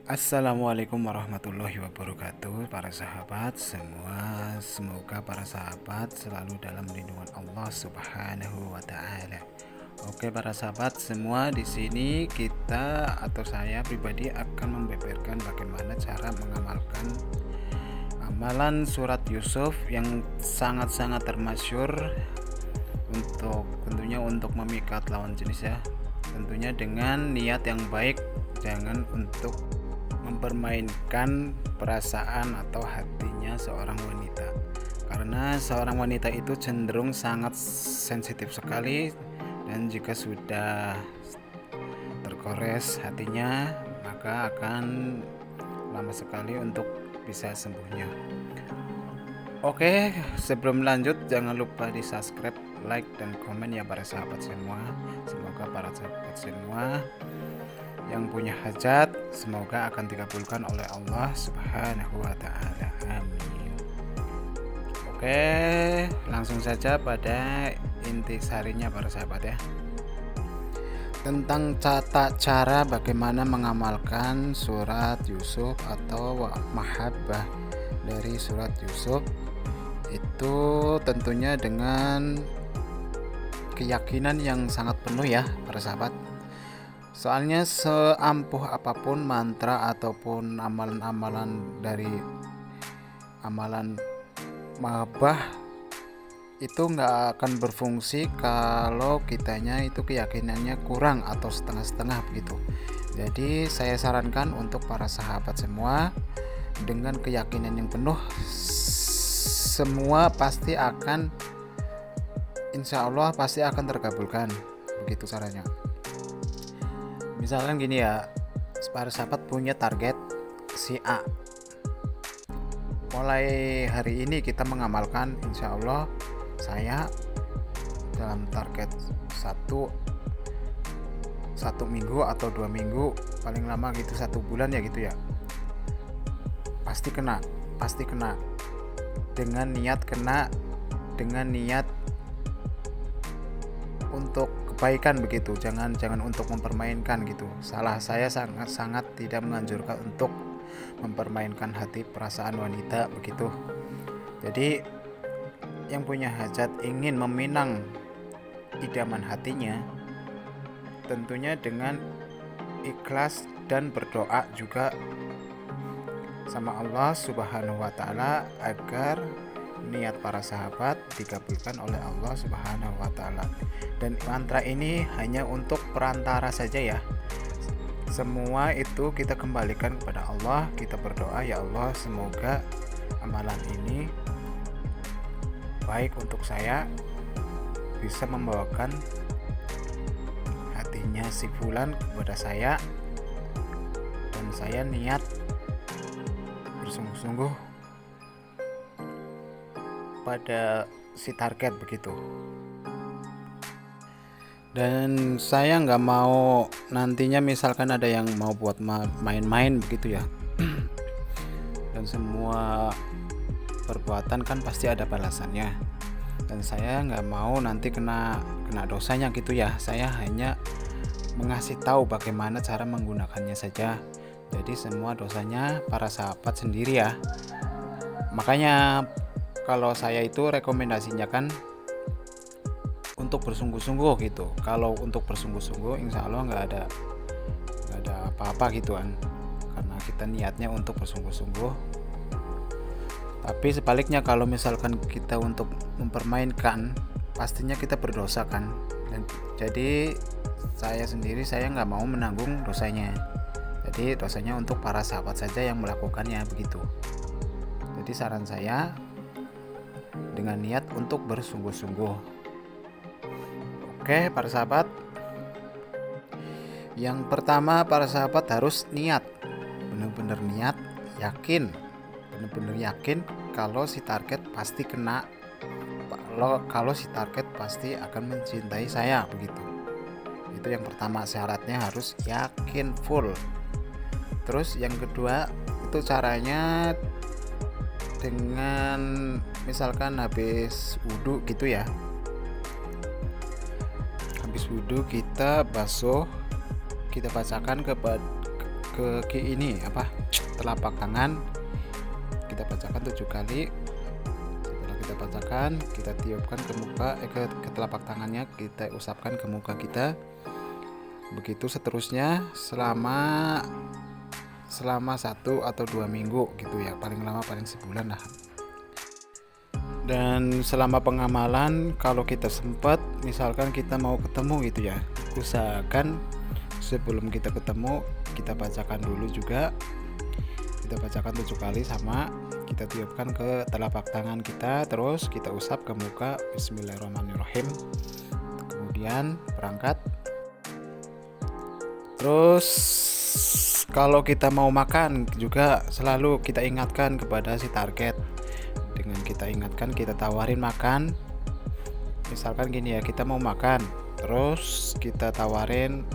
Assalamualaikum warahmatullahi wabarakatuh, para sahabat semua. Semoga para sahabat selalu dalam lindungan Allah Subhanahu wa taala. Oke, para sahabat semua, di sini kita atau saya pribadi akan membeberkan bagaimana cara mengamalkan amalan surat Yusuf yang sangat-sangat termasyur untuk tentunya untuk memikat lawan jenis ya. Tentunya dengan niat yang baik, jangan untuk mempermainkan perasaan atau hatinya seorang wanita, karena seorang wanita itu cenderung sangat sensitif sekali, dan jika sudah tergores hatinya maka akan lama sekali untuk bisa sembuhnya. Oke, sebelum lanjut jangan lupa di subscribe, like, dan komen ya para sahabat semua. Semoga para sahabat semua yang punya hajat semoga akan dikabulkan oleh Allah Subhanahu wa taala. Amin. Oke, langsung saja pada inti sarinya para sahabat ya. Tentang tata cara bagaimana mengamalkan surat Yusuf atau mahabbah dari surat Yusuf, itu tentunya dengan keyakinan yang sangat penuh ya para sahabat. Soalnya seampuh apapun mantra ataupun amalan-amalan dari amalan mahabbah itu nggak akan berfungsi kalau kitanya itu keyakinannya kurang atau setengah-setengah begitu. Jadi saya sarankan untuk para sahabat semua dengan keyakinan yang penuh, semua pasti akan, insya Allah pasti akan terkabulkan, begitu caranya. Misalkan gini ya, para sahabat punya target si A, mulai hari ini kita mengamalkan, insya Allah saya dalam target satu minggu atau 2 minggu, paling lama gitu 1 bulan ya gitu ya, pasti kena dengan niat untuk kebaikan begitu, jangan untuk mempermainkan gitu. Saya sangat tidak menganjurkan untuk mempermainkan hati perasaan wanita begitu. Jadi yang punya hajat ingin meminang idaman hatinya, tentunya dengan ikhlas dan berdoa juga sama Allah Subhanahu wa taala agar niat para sahabat dikabulkan oleh Allah Subhanahu wa taala. Dan mantra ini hanya untuk perantara saja ya. Semua itu kita kembalikan kepada Allah, kita berdoa, ya Allah semoga amalan ini baik untuk saya, bisa membawakan hatinya si fulan kepada saya, dan saya niat bersungguh-sungguh pada si target begitu. Dan saya nggak mau nantinya misalkan ada yang mau buat main-main begitu ya. Dan semua perbuatan kan pasti ada balasannya, dan saya nggak mau nanti kena dosanya gitu ya. Saya hanya mengasih tahu bagaimana cara menggunakannya saja, jadi semua dosanya para sahabat sendiri ya. Makanya kalau saya itu rekomendasinya kan untuk bersungguh-sungguh gitu. Kalau untuk bersungguh-sungguh insya Allah nggak ada apa-apa gitu kan, karena kita niatnya untuk bersungguh-sungguh. Tapi sebaliknya kalau misalkan kita untuk mempermainkan, pastinya kita berdosa kan. Dan jadi saya nggak mau menanggung dosanya. Jadi dosanya untuk para sahabat saja yang melakukannya begitu. Jadi saran saya dengan niat untuk bersungguh-sungguh. Oke para sahabat, yang pertama para sahabat harus niat, benar-benar niat, yakin, benar-benar yakin kalau si target pasti kena, kalau si target pasti akan mencintai saya begitu. Itu yang pertama, syaratnya harus yakin full. Terus yang kedua itu caranya dengan misalkan habis wudhu gitu ya, habis wudhu kita basuh, kita bacakan telapak tangan, kita bacakan 7 kali. Setelah kita bacakan, kita tiupkan ke muka, ke telapak tangannya, kita usapkan ke muka kita. Begitu seterusnya selama 1 atau 2 minggu gitu ya, paling lama paling sebulan lah. Dan selama pengamalan, kalau kita sempat, misalkan kita mau ketemu gitu ya, usahakan sebelum kita ketemu kita bacakan dulu juga. Kita bacakan 7 kali, sama kita tiupkan ke telapak tangan kita, terus kita usap ke muka. Bismillahirrahmanirrahim. Kemudian berangkat. Terus kalau kita mau makan juga selalu kita ingatkan kepada si target. Dengan kita ingatkan, kita tawarin makan. Misalkan gini ya, kita mau makan, terus kita tawarin,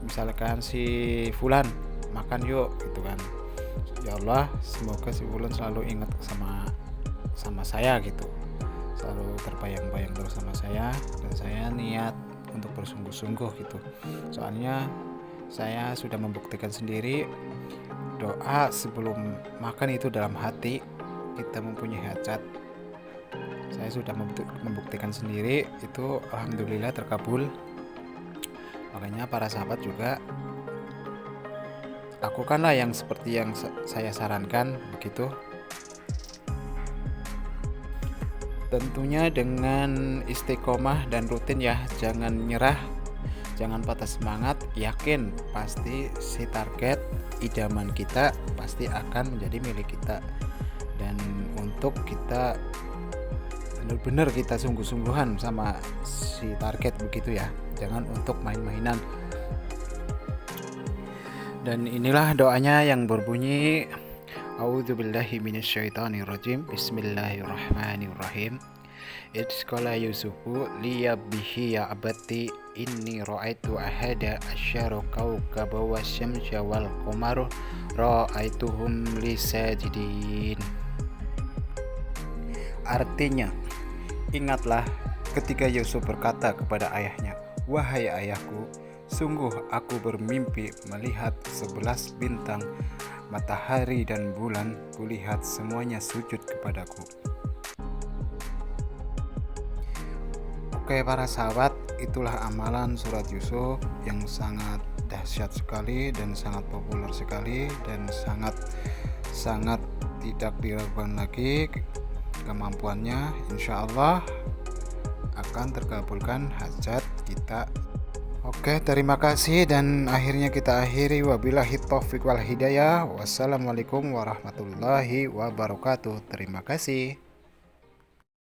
misalkan si Fulan, makan yuk gitu kan. Ya Allah, semoga si Fulan selalu ingat sama saya gitu, selalu terbayang-bayang terus sama saya, dan saya niat untuk bersungguh-sungguh gitu. Soalnya saya sudah membuktikan sendiri, doa sebelum makan itu dalam hati kita mempunyai hajat. Saya sudah membuktikan sendiri, itu alhamdulillah terkabul. Makanya para sahabat juga lakukanlah yang seperti yang saya sarankan begitu. Tentunya dengan istiqomah dan rutin ya, jangan nyerah, jangan patah semangat, yakin pasti si target idaman kita pasti akan menjadi milik kita. Dan untuk kita benar-benar kita sungguh-sungguhan sama si target begitu ya, jangan untuk main-mainan. Dan inilah doanya yang berbunyi, A'udzubillahi minasyaitonirrajim, Bismillahirrahmanirrahim. Idqala Yusufu liyabbihi ya abati inni ra'aitu ahada asyara kawkaba wasyamsa wal qamara ra'aituhum li sajidin. Artinya, ingatlah ketika Yusuf berkata kepada ayahnya, "Wahai ayahku, sungguh aku bermimpi melihat 11 bintang, matahari dan bulan, kulihat semuanya sujud kepadaku." Oke para sahabat, itulah amalan surat Yusuf yang sangat dahsyat sekali dan sangat populer sekali, dan sangat tidak diragukan lagi kemampuannya. Insya Allah akan terkabulkan hajat kita. Oke, terima kasih, dan akhirnya kita akhiri. Wabillahi taufiq wal hidayah. Wassalamualaikum warahmatullahi wabarakatuh. Terima kasih.